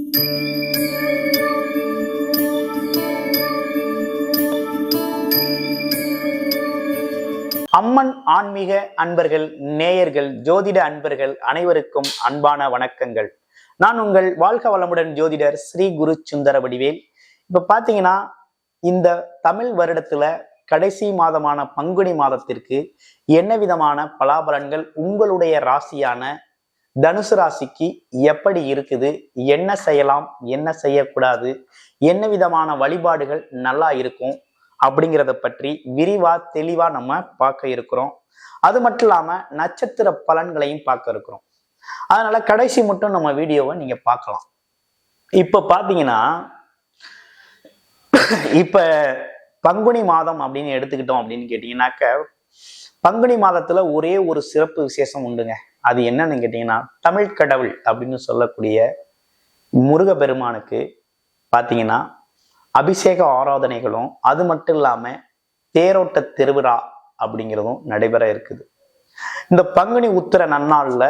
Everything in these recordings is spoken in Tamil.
அம்மன் ஆன்மீக அன்பர்கள், நேயர்கள், ஜோதிட அன்பர்கள் அனைவருக்கும் அன்பான வணக்கங்கள். நான் உங்கள் வாழ்க வளமுடன் ஜோதிடர் ஸ்ரீ குரு சுந்தர வடிவேல். இப்ப பாத்தீங்கன்னா, இந்த தமிழ் வருடத்துல கடைசி மாதமான பங்குனி மாதத்திற்கு என்ன விதமான பலாபலன்கள் உங்களுடைய ராசியான தனுசு ராசிக்கு எப்படி இருக்குது, என்ன செய்யலாம், என்ன செய்யக்கூடாது, என்ன விதமான வழிபாடுகள் நல்லா இருக்கும் அப்படிங்கிறத பற்றி விரிவா தெளிவா நம்ம பார்க்க இருக்கிறோம். அது மட்டும் இல்லாம நட்சத்திர பலன்களையும் பார்க்க இருக்கிறோம். அதனால கடைசி மட்டும் நம்ம வீடியோவை நீங்க பார்க்கலாம். இப்ப பாத்தீங்கன்னா, இப்ப பங்குனி மாதம் அப்படின்னு எடுத்துக்கிட்டோம் அப்படின்னு கேட்டீங்கன்னாக்க, பங்குனி மாதத்துல ஒரே ஒரு சிறப்பு விசேஷம் உண்டுங்க. அது என்னன்னு கேட்டீங்கன்னா, தமிழ் கடவுள் அப்படின்னு சொல்லக்கூடிய முருகப்பெருமானுக்கு பாத்தீங்கன்னா அபிஷேக ஆராதனைகளும், அது மட்டும் இல்லாம தேரோட்ட திருவிழா அப்படிங்கிறதும் நடைபெற இருக்குது. இந்த பங்குனி உத்திர நன்னாள்ல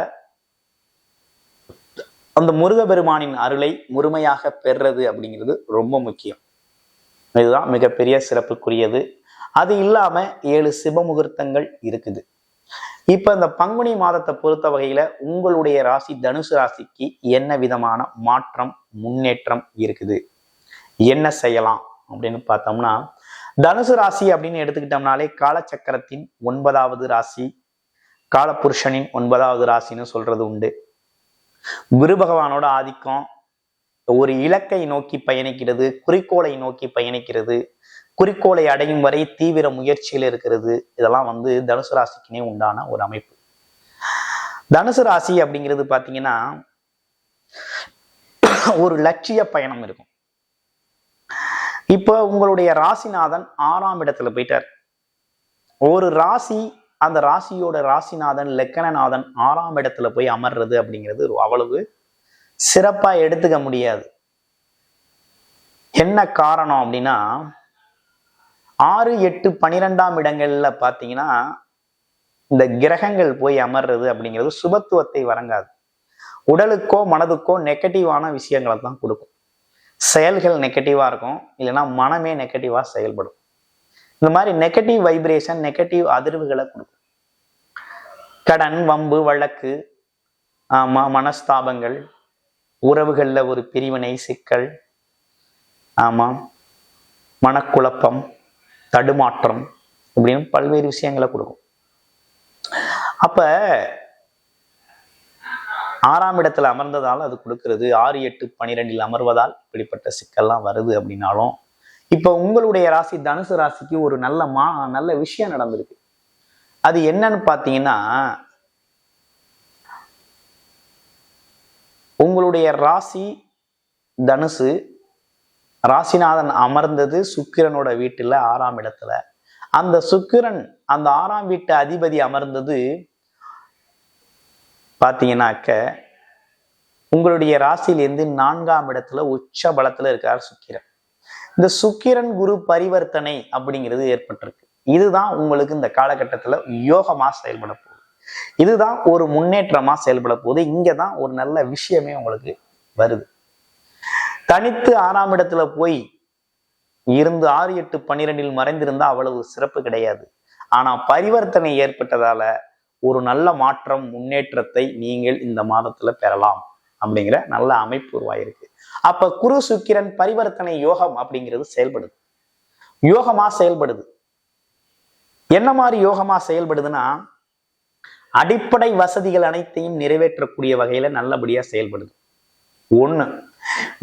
அந்த முருகப்பெருமானின் அருளை முழுமையாக பெறுறது அப்படிங்கிறது ரொம்ப முக்கியம். இதுதான் மிகப்பெரிய சிறப்புக்குரியது. அது இல்லாம 7 சிவ முகூர்த்தங்கள் இருக்குது. இப்ப இந்த பங்குனி மாதத்தை பொறுத்த வகையில உங்களுடைய ராசி தனுசு ராசிக்கு என்ன விதமான மாற்றம், முன்னேற்றம் இருக்குது, என்ன செய்யலாம் அப்படின்னு பார்த்தோம்னா, தனுசு ராசி அப்படின்னு எடுத்துக்கிட்டோம்னாலே காலச்சக்கரத்தின் 9வது ராசி, காலபுருஷனின் 9வது ராசின்னு சொல்றது உண்டு. குரு பகவானோட ஆதிக்கம், ஒரு இலக்கை நோக்கி பயணிக்கிறது, குறிக்கோளை நோக்கி பயணிக்கிறது, குறிக்கோளை அடையும் வரை தீவிர முயற்சியில் இருக்கிறது. இதெல்லாம் தனுசு ராசிக்குனே உண்டான ஒரு அமைப்பு. தனுசு ராசி அப்படிங்கிறது பாத்தீங்கன்னா ஒரு லட்சிய பயணம் இருக்கும். இப்ப உங்களுடைய ராசிநாதன் 6ஆம் இடத்துல போயிட்டார். ஒரு ராசி, அந்த ராசியோட ராசிநாதன் லக்கணநாதன் 6ஆம் இடத்துல போய் அமர்றது அப்படிங்கிறது அவ்வளவு சிறப்பா எடுத்துக்க முடியாது. என்ன காரணம் அப்படின்னா, 6, 8, 12ஆம் இடங்கள்ல பாத்தீங்கன்னா இந்த கிரகங்கள் போய் அமர்றது அப்படிங்கிறது சுபத்துவத்தை வழங்காது. உடலுக்கோ மனதுக்கோ நெகட்டிவான விஷயங்களை தான் கொடுக்கும். செயல்கள் நெகட்டிவா இருக்கும், இல்லைன்னா மனமே நெகட்டிவா செயல்படும். இந்த மாதிரி நெகட்டிவ் வைப்ரேஷன், நெகட்டிவ் அதிர்வுகளை கொடுக்கும். கடன், வம்பு, வழக்கு, மனஸ்தாபங்கள், உறவுகள்ல ஒரு பிரிவினை, சிக்கல், மனக்குழப்பம், தடுமாற்றம், இப்படின்னு பல்வேறு விஷயங்களை கொடுக்கும். அப்ப 6ஆம் இடத்துல அமர்ந்ததால் அது கொடுக்கிறது. 6, 8, 12 அமர்வதால் இப்படிப்பட்ட சிக்கல்லாம் வருது அப்படின்னாலும், இப்ப உங்களுடைய ராசி தனுசு ராசிக்கு ஒரு நல்ல விஷயம் நடந்திருக்கு. அது என்னன்னு பாத்தீங்கன்னா, உங்களுடைய ராசி தனுசு, ராசிநாதன் அமர்ந்தது சுக்கிரனோட வீட்டுல 6ஆம் இடத்துல. அந்த சுக்கிரன், அந்த 6ஆம் வீட்டு அதிபதி அமர்ந்தது பாத்தீங்கன்னாக்க உங்களுடைய ராசியிலிருந்து 4ஆம் இடத்துல உச்ச பலத்துல இருக்கார் சுக்கிரன். இந்த சுக்கிரன் குரு பரிவர்த்தனை அப்படிங்கிறது ஏற்பட்டிருக்கு. இதுதான் உங்களுக்கு இந்த காலகட்டத்துல யோகமா செயல்பட போகுது. இதுதான் ஒரு முன்னேற்றமா செயல்பட போகுது. இங்கதான் ஒரு நல்ல விஷயமே உங்களுக்கு வருது. தனித்து 6ஆம் இடத்துல போய் இருந்து 6, 8, 12 மறைந்திருந்தா அவ்வளவு சிறப்பு கிடையாது. ஆனா பரிவர்த்தனை ஏற்பட்டதால ஒரு நல்ல மாற்றம், முன்னேற்றத்தை நீங்கள் இந்த மாதத்துல பெறலாம் அப்படிங்கிற நல்ல அமைப்பு உருவாயிருக்கு. அப்ப குரு சுக்கிரன் பரிவர்த்தனை யோகம் அப்படிங்கிறது செயல்படுது, யோகமா செயல்படுது. என்ன மாதிரி யோகமா செயல்படுதுன்னா, அடிப்படை வசதிகள் அனைத்தையும் நிறைவேற்றக்கூடிய வகையில நல்லபடியா செயல்படுது. ஒண்ணு.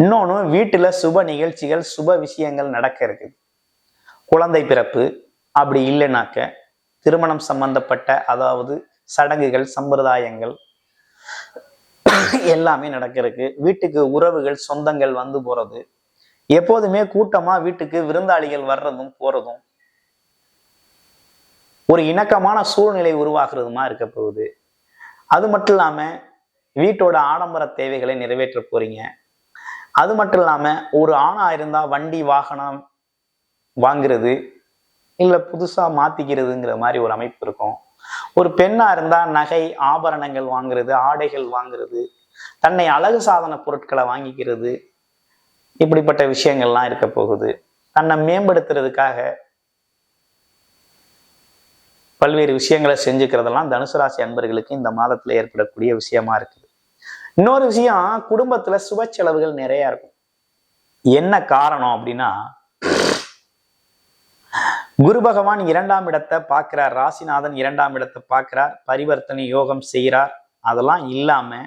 இன்னொன்னு, வீட்டுல சுப நிகழ்ச்சிகள், சுப விஷயங்கள் நடக்க இருக்குது. குழந்தை பிறப்பு, அப்படி இல்லைனாக்க திருமணம் சம்பந்தப்பட்ட, அதாவது சடங்குகள், சம்பிரதாயங்கள் எல்லாமே நடக்க இருக்கு. வீட்டுக்கு உறவுகள், சொந்தங்கள் வந்து போறது, எப்போதுமே கூட்டமா வீட்டுக்கு விருந்தாளிகள் வர்றதும் போறதும், ஒரு இணக்கமான சூழ்நிலை உருவாக்குறதுமா இருக்க போகுது. அது மட்டும் இல்லாம வீட்டோட ஆடம்பர தேவைகளை நிறைவேற்ற போறீங்க. அது மட்டும் இல்லாம ஒரு ஆணா இருந்தா வண்டி வாகனம் வாங்குறது, இல்ல புதுசா மாத்திக்கிறதுங்கிற மாதிரி ஒரு அமைப்பு இருக்கும். ஒரு பெண்ணா இருந்தா நகை, ஆபரணங்கள் வாங்குறது, ஆடைகள் வாங்குறது, தன்னை அழகு சாதன பொருட்களை வாங்கிக்கிறது, இப்படிப்பட்ட விஷயங்கள்லாம் இருக்க போகுது. தன்னை மேம்படுத்துறதுக்காக பல்வேறு விஷயங்களை செஞ்சுக்கிறதெல்லாம் தனுசு ராசி அன்பர்களுக்கு இந்த மாதத்துல ஏற்படக்கூடிய விஷயமா இருக்குது. இன்னொரு விஷயம், குடும்பத்துல சுப செலவுகள் நிறைய இருக்கும். என்ன காரணம் அப்படின்னா, குரு பகவான் 2ஆம் இடத்தை பார்க்கிறார், ராசிநாதன் 2ஆம் இடத்தை பார்க்கிறார், பரிவர்த்தனை யோகம் செய்கிறார். அதெல்லாம் இல்லாம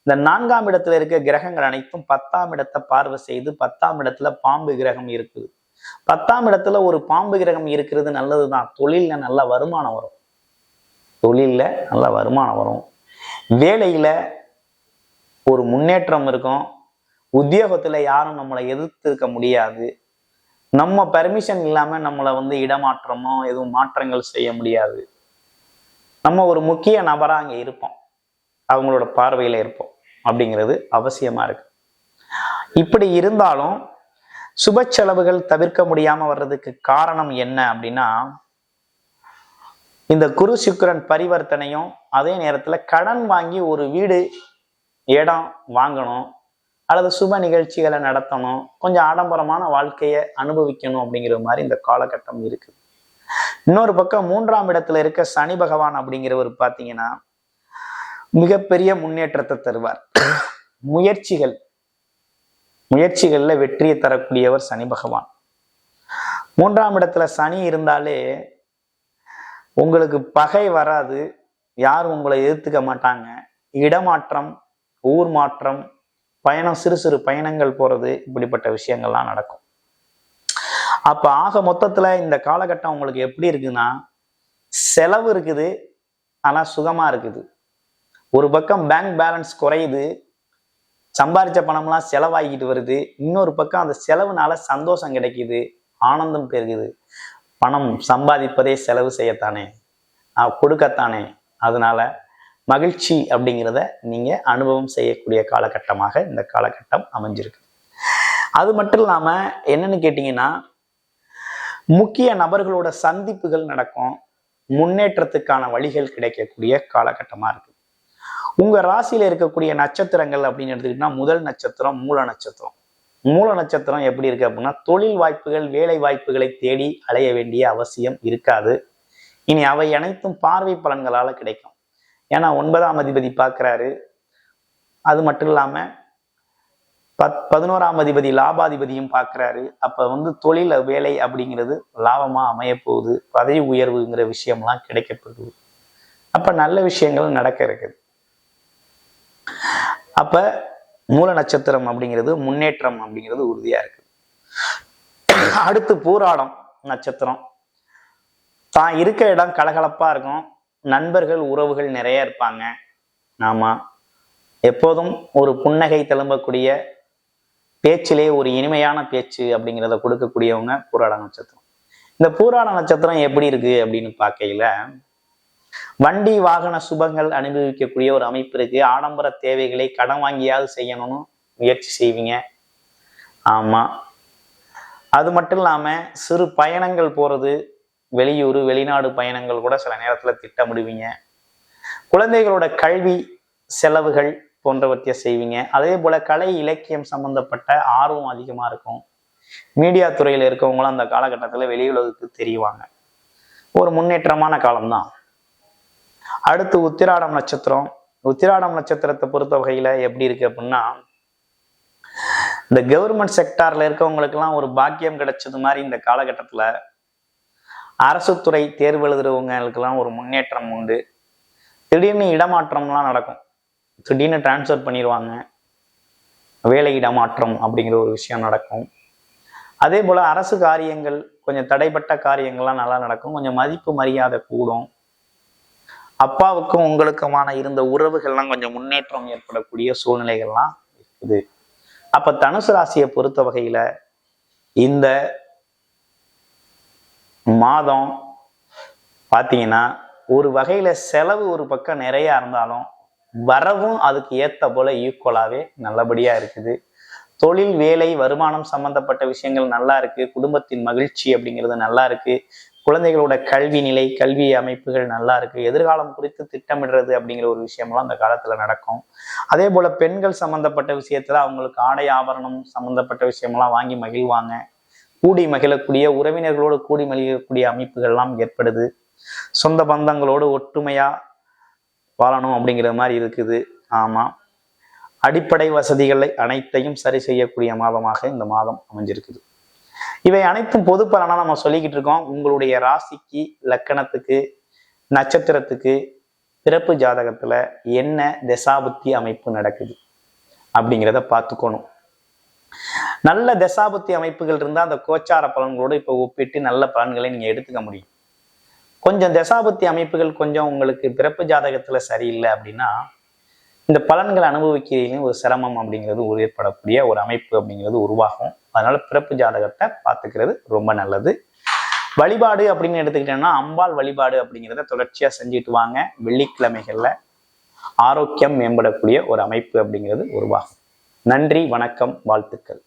இந்த 4ஆம் இடத்துல இருக்க கிரகங்கள் அனைத்தும் 10ஆம் இடத்தை பார்வை செய்து 10ஆம் இடத்துல பாம்பு கிரகம் இருக்குது. 10ஆம் இடத்துல ஒரு பாம்பு கிரகம் இருக்கிறது நல்லதுதான். தொழில்ல நல்ல வருமானம் வரும், தொழில்ல நல்ல வருமானம் வரும், வேலையில ஒரு முன்னேற்றம் இருக்கும், உத்தியோகத்துல யாரும் நம்மளை எதிர்த்து இருக்க முடியாது, நம்ம பெர்மிஷன் இல்லாம நம்மளை இடமாற்றமோ எதுவும் மாற்றங்கள் செய்ய முடியாது, நம்ம ஒரு முக்கிய நபரா அங்க இருப்போம், அவங்களோட பார்வையில இருப்போம் அப்படிங்கிறது அவசியமா இருக்கு. இப்படி இருந்தாலும் சுப செலவுகள் தவிர்க்க முடியாம வர்றதுக்கு காரணம் என்ன அப்படின்னா, இந்த குரு சுக்கிரன் பரிவர்த்தனையும், அதே நேரத்துல கடன் வாங்கி ஒரு வீடு இடம் வாங்கணும் அல்லது சுப நிகழ்ச்சிகளை நடத்தணும், கொஞ்சம் ஆடம்பரமான வாழ்க்கையை அனுபவிக்கணும் அப்படிங்கிற மாதிரி இந்த காலகட்டம் இருக்கு. இன்னொரு பக்கம் 3ஆம் இடத்துல இருக்க சனி பகவான் அப்படிங்கிறவர் பார்த்தீங்கன்னா மிகப்பெரிய முன்னேற்றத்தை தருவார். முயற்சிகள்ல வெற்றியை தரக்கூடியவர் சனி பகவான். 3ஆம் இடத்துல சனி இருந்தாலே உங்களுக்கு பகை வராது, யாரும் உங்களை எதிர்த்துக்க மாட்டாங்க, இடமாற்றம், ஊர் மாற்றம், பயணம், சிறு சிறு பயணங்கள் போறது, இப்படிப்பட்ட விஷயங்கள்லாம் நடக்கும். அப்ப ஆக மொத்தத்துல இந்த காலகட்டம் உங்களுக்கு எப்படி இருக்குன்னா, செலவு இருக்குது ஆனா சுகமா இருக்குது. ஒரு பக்கம் பேங்க் பேலன்ஸ் குறையுது, சம்பாதிச்ச பணம்லாம் செலவாகிட்டு வருது, இன்னொரு பக்கம் அந்த செலவுனால சந்தோஷம் கிடைக்குது, ஆனந்தம் பெருகுது. பணம் சம்பாதிப்பதே செலவு செய்யத்தானே, கொடுக்கத்தானே, அதனால மகிழ்ச்சி அப்படிங்கிறத நீங்க அனுபவம் செய்யக்கூடிய காலகட்டமாக இந்த காலகட்டம் அமைஞ்சிருக்கு. அது மட்டும் இல்லாம என்னன்னு கேட்டீங்கன்னா, முக்கிய நபர்களோட சந்திப்புகள் நடக்கும், முன்னேற்றத்துக்கான வழிகள் கிடைக்கக்கூடிய காலகட்டமா இருக்கு. உங்க ராசியில இருக்கக்கூடிய நட்சத்திரங்கள் அப்படின்னு எடுத்துக்கிட்டா, முதல் நட்சத்திரம் மூல நட்சத்திரம். மூல நட்சத்திரம் எப்படி இருக்கு அப்படின்னா, தொழில் வாய்ப்புகள், வேலை வாய்ப்புகளை தேடி அலைய வேண்டிய அவசியம் இருக்காது. இனி அவை அனைத்தும் பார்வை பலன்களால கிடைக்கும். ஏன்னா 9ஆம் அதிபதி பார்க்கிறாரு. அது மட்டும் இல்லாம 11ஆம் அதிபதி லாபாதிபதியும் பார்க்கிறாரு. அப்ப தொழில் வேலை அப்படிங்கிறது லாபமா அமைய போகுது, பதவி உயர்வுங்கிற விஷயம்லாம் கிடைக்க போகுது. அப்ப நல்ல விஷயங்கள் நடக்க இருக்குது. அப்ப மூல நட்சத்திரம் அப்படிங்கிறது முன்னேற்றம் அப்படிங்கிறது உறுதியா இருக்கு. அடுத்து பூராடம் நட்சத்திரம். தான் இருக்க இடம் கலகலப்பா இருக்கும், நண்பர்கள் உறவுகள் நிறைய இருப்பாங்க. ஆமா, எப்போதும் ஒரு புன்னகை தழும்பக்கூடிய பேச்சிலே ஒரு இனிமையான பேச்சு அப்படிங்கிறத கொடுக்கக்கூடியவங்க பூராட நட்சத்திரம். இந்த பூராட நட்சத்திரம் எப்படி இருக்கு அப்படின்னு பார்க்கையில, வண்டி வாகன சுபங்கள் அனுபவிக்கக்கூடிய ஒரு அமைப்பு இருக்கு. ஆடம்பர தேவைகளை கடன் வாங்கியாவது செய்யணும்னு முயற்சி செய்வீங்க. ஆமா, அது மட்டும் இல்லாம சிறு பயணங்கள் போறது, வெளியூர் வெளிநாடு பயணங்கள் கூட சில நேரத்துல திட்டமிடுவீங்க. குழந்தைகளோட கல்வி செலவுகள் போன்றவற்றை செய்வீங்க. அதே போல கலை இலக்கியம் சம்பந்தப்பட்ட ஆர்வம் அதிகமா இருக்கும். மீடியா துறையில இருக்கவங்களும் அந்த காலகட்டத்துல வெளியுலகுக்கு தெரிவாங்க. ஒரு முன்னேற்றமான காலம்தான். அடுத்து உத்திராடம் நட்சத்திரம். உத்திராடம் நட்சத்திரத்தை பொறுத்த வகையில எப்படி இருக்கு அப்படின்னா, இந்த கவர்மெண்ட் செக்டார்ல இருக்கவங்களுக்கு எல்லாம் ஒரு பாக்கியம் கிடைச்சது மாதிரி இந்த காலகட்டத்துல அரசு துறை தேர்வு எழுதுறவங்களுக்கெல்லாம் ஒரு முன்னேற்றம் உண்டு. திடீர்னு இடமாற்றம்லாம் நடக்கும், திடீர்னு டிரான்ஸ்ஃபர் பண்ணிடுவாங்க, வேலை இடமாற்றம் அப்படிங்கிற ஒரு விஷயம் நடக்கும். அதே போல அரசு காரியங்கள், கொஞ்சம் தடைப்பட்ட காரியங்கள்லாம் நல்லா நடக்கும், கொஞ்சம் மதிப்பு மரியாதை கூடும். அப்பாவுக்கும் உங்களுக்குமான இருந்த உறவுகள்லாம் கொஞ்சம் முன்னேற்றம் ஏற்படக்கூடிய சூழ்நிலைகள்லாம் இருக்குது. அப்ப தனுசு ராசியை பொறுத்த வகையில இந்த மாதம் பார்த்தீங்கன்னா ஒரு வகையில செலவு ஒரு பக்கம் நிறைய இருந்தாலும் வரவும் அதுக்கு ஏத்த போல ஈக்குவலாவே நல்லபடியா இருக்குது. தொழில் வேலை வருமானம் சம்பந்தப்பட்ட விஷயங்கள் நல்லா இருக்கு. குடும்பத்தின் மகிழ்ச்சி அப்படிங்கிறது நல்லா இருக்கு. குழந்தைகளோட கல்வி நிலை, கல்வி அமைப்புகள் நல்லா இருக்கு. எதிர்காலம் குறித்து திட்டமிடுறது அப்படிங்கிற ஒரு விஷயம்லாம் அந்த காலத்துல நடக்கும். அதே போல பெண்கள் சம்பந்தப்பட்ட விஷயத்துல அவங்களுக்கு ஆடை ஆபரணம் சம்பந்தப்பட்ட விஷயமெல்லாம் வாங்கி மகிழ்வாங்க. கூடி மகிழக்கூடிய, உறவினர்களோடு கூடி மகிழக்கூடிய அமைப்புகள்லாம் ஏற்படுது. சொந்த பந்தங்களோடு ஒற்றுமையா வாழணும் அப்படிங்கிற மாதிரி இருக்குது. ஆமா, அடிப்படை வசதிகளை அனைத்தையும் சரி செய்யக்கூடிய மாதமாக இந்த மாதம் அமைஞ்சிருக்குது. இவை அனைத்தும் பொது பலனா நம்ம சொல்லிக்கிட்டு இருக்கோம். உங்களுடைய ராசிக்கு, லக்கணத்துக்கு, நட்சத்திரத்துக்கு, பிறப்பு ஜாதகத்துல என்ன தசாபுத்தி அமைப்பு நடக்குது அப்படிங்கிறத பார்த்துக்கணும். நல்ல தசாபுத்தி அமைப்புகள் இருந்தா அந்த கோச்சார பலன்களோடு இப்ப ஒப்பிட்டு நல்ல பலன்களை நீங்க எடுத்துக்க முடியும். கொஞ்சம் தசாபுத்தி அமைப்புகள் கொஞ்சம் உங்களுக்கு பிறப்பு ஜாதகத்துல சரியில்லை அப்படின்னா இந்த பலன்களை அனுபவிக்கிறீங்க ஒரு சிரமம் அப்படிங்கிறது ஏற்படக்கூடிய ஒரு அமைப்பு அப்படிங்கிறது உருவாகும். அதனால பிறப்பு ஜாதகத்தை பார்த்துக்கிறது ரொம்ப நல்லது. வழிபாடு அப்படின்னு எடுத்துக்கிட்டோம்னா அம்பாள் வழிபாடு அப்படிங்கிறத தொடர்ச்சியா செஞ்சுட்டு வாங்க. வெள்ளிக்கிழமைகள்ல ஆரோக்கியம் மேம்படக்கூடிய ஒரு அமைப்பு அப்படிங்கிறது உருவாகும். நன்றி, வணக்கம், வாழ்த்துக்கள்.